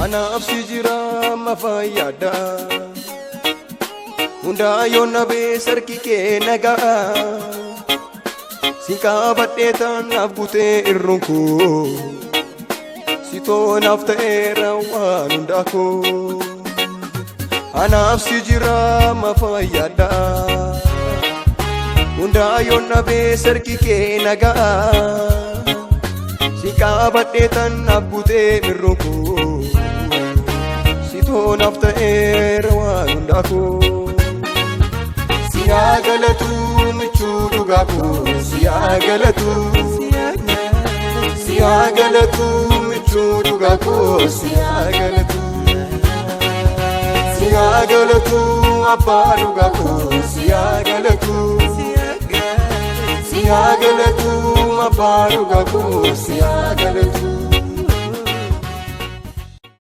anaaf si jira mafayyada hundaa yoona beesarki kee nagaa si qabadhee tanaaf butee irruun koo si toonaaf ta'eera waan hundaa koo anaaf si jira mafayyada hundaa yoona beesarki kee nagaa si qabadhee tanaaf butee irruun koo si toonaaf ta'eera waan hundaa koo siyaa galatu michuu dhugaa koo siyaa galatu michuu dhugaa koo siyaa galatu abbaa dhugaa koo siyaa galatu abbaa dhugaa koo siyaa galatu